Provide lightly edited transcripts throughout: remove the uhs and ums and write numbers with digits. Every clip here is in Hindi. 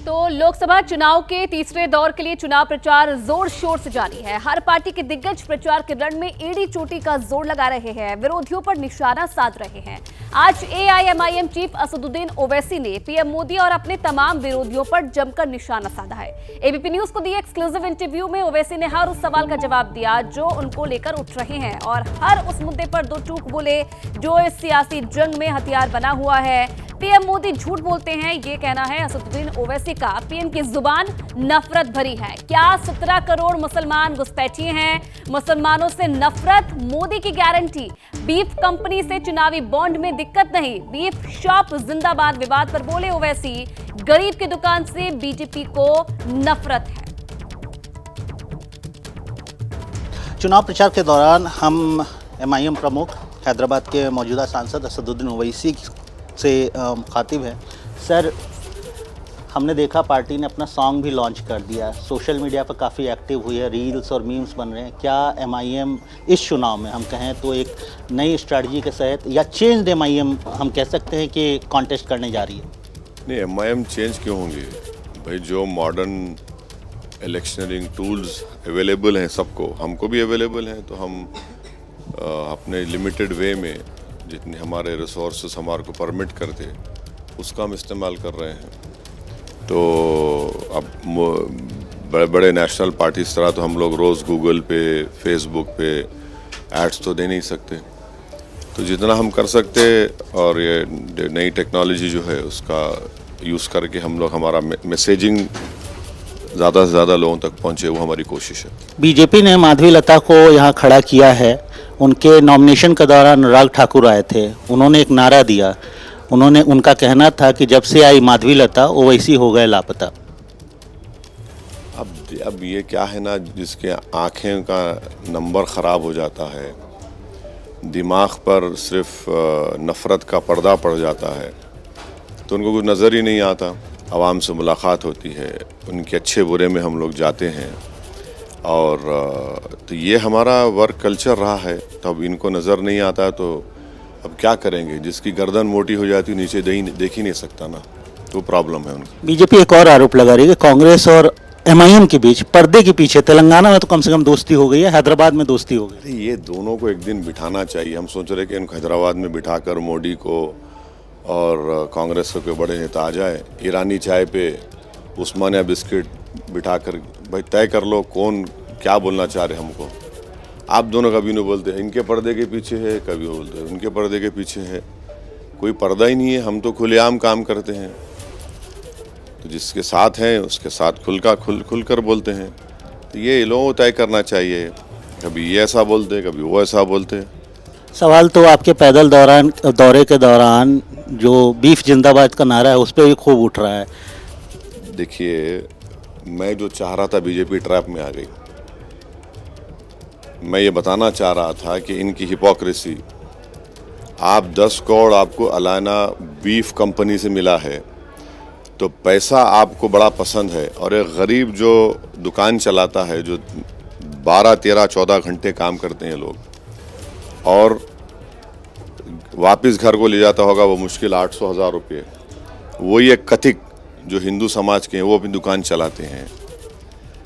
तो लोकसभा चुनाव के तीसरे दौर के लिए चुनाव प्रचार जोर शोर से जारी है। हर पार्टी के दिग्गज प्रचार के रण में एड़ी चोटी का जोर लगा रहे हैं, विरोधियों पर निशाना साध रहे हैं। आज एआईएमआईएम चीफ असदुद्दीन ओवैसी ने पीएम मोदी और अपने तमाम विरोधियों पर जमकर निशाना साधा है। एबीपी न्यूज को दिए एक्सक्लूसिव इंटरव्यू में ओवैसी ने हर उस सवाल का जवाब दिया जो उनको लेकर उठ रहे हैं और हर उस मुद्दे पर दो टूक बोले जो इस सियासी जंग में हथियार बना हुआ है। पीएम मोदी झूठ बोलते हैं, ये कहना है असदुद्दीन ओवैसी का। पीएम की जुबान नफरत भरी है। क्या 17 करोड़ मुसलमान घुसपैठिए हैं? मुसलमानों से नफरत, मोदी की गारंटी। बीफ कंपनी से चुनावी बॉन्ड में दिक्कत नहीं, बीफ शॉप जिंदाबाद। विवाद पर बोले ओवैसी, गरीब की दुकान से बीजेपी को नफरत है। चुनाव प्रचार के दौरान हम एमआईएम प्रमुख हैदराबाद के मौजूदा सांसद असदुद्दीन ओवैसी से मुखातिब हैं। सर, हमने देखा पार्टी ने अपना सॉन्ग भी लॉन्च कर दिया, सोशल मीडिया पर काफ़ी एक्टिव हुई है, रील्स और मीम्स बन रहे हैं। क्या एमआईएम इस चुनाव में हम कहें तो एक नई स्ट्रैटेजी के तहत या चेंज्ड एमआईएम हम कह सकते हैं कि कॉन्टेस्ट करने जा रही है? नहीं, एमआईएम चेंज क्यों होंगे भाई? जो मॉडर्न इलेक्शनरिंग टूल्स अवेलेबल हैं सबको, हमको भी अवेलेबल हैं, तो हम अपने लिमिटेड वे में जितने हमारे रिसोर्सेस हमारे को परमिट करते उसका हम इस्तेमाल कर रहे हैं। तो अब बड़े बड़े नेशनल पार्टी इस तरह तो हम लोग रोज़ गूगल पे, फेसबुक पे एड्स तो दे नहीं सकते, तो जितना हम कर सकते और ये नई टेक्नोलॉजी जो है उसका यूज़ करके हम लोग हमारा मैसेजिंग ज़्यादा से ज़्यादा लोगों तक पहुँचे, वो हमारी कोशिश है। बीजेपी ने माधवी लता को यहाँ खड़ा किया है। उनके नॉमिनेशन के दौरान अनुराग ठाकुर आए थे, उन्होंने एक नारा दिया। उनका कहना था कि जब से आई माधवी लता ओवैसी हो गए लापता। अब ये क्या है ना, जिसके आँखें का नंबर ख़राब हो जाता है, दिमाग पर सिर्फ नफ़रत का पर्दा पड़ जाता है, तो उनको कुछ नज़र ही नहीं आता। आवाम से मुलाकात होती है, उनके अच्छे बुरे में हम लोग जाते हैं, और तो ये हमारा वर्क कल्चर रहा है। तो अब इनको नज़र नहीं आता, तो अब क्या करेंगे? जिसकी गर्दन मोटी हो जाती है नीचे देख ही नहीं सकता ना, तो प्रॉब्लम है उनकी। बीजेपी एक और आरोप लगा रही है कि कांग्रेस और एमआईएम के बीच पर्दे के पीछे तेलंगाना में तो कम से कम दोस्ती हो गई है, हैदराबाद में दोस्ती हो गई। ये दोनों को एक दिन बिठाना चाहिए। हम सोच रहे कि इनको हैदराबाद में बिठाकर मोदी को और कांग्रेस के बड़े नेता आ जाए, ईरानी चाय पे उस्मानिया बिस्किट बिठाकर भाई तय कर लो कौन क्या बोलना चाह रहे हमको। आप दोनों कभी नहीं बोलते हैं इनके पर्दे के पीछे है, कभी बोलते हैं उनके पर्दे के पीछे है। कोई पर्दा ही नहीं है, हम तो खुलेआम काम करते हैं, तो जिसके साथ हैं उसके साथ खुलकर बोलते हैं। तो ये लोगों को तय करना चाहिए, कभी ये ऐसा बोलते कभी वो ऐसा बोलते। सवाल तो आपके पैदल दौरे के दौरान जो बीफ जिंदाबाद का नारा है उस पर भी खूब उठ रहा है। देखिए, मैं जो चाह रहा था बीजेपी ट्रैप में आ गई। मैं ये बताना चाह रहा था कि इनकी हिपोक्रेसी। आप 10 करोड़ आपको अलाना बीफ कंपनी से मिला है, तो पैसा आपको बड़ा पसंद है, और एक गरीब जो दुकान चलाता है, जो 12, 13, 14 घंटे काम करते हैं लोग, और वापस घर को ले जाता होगा वो मुश्किल 800-1000 रुपये। वही एक कथिक जो हिंदू समाज के हैं वो अपनी दुकान चलाते हैं।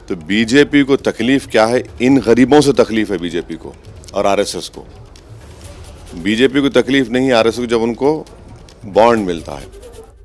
तो बीजेपी को तकलीफ क्या है? इन गरीबों से तकलीफ है बीजेपी को और आरएसएस को। बीजेपी को तकलीफ नहीं आरएसएस को जब उनको बॉन्ड मिलता है।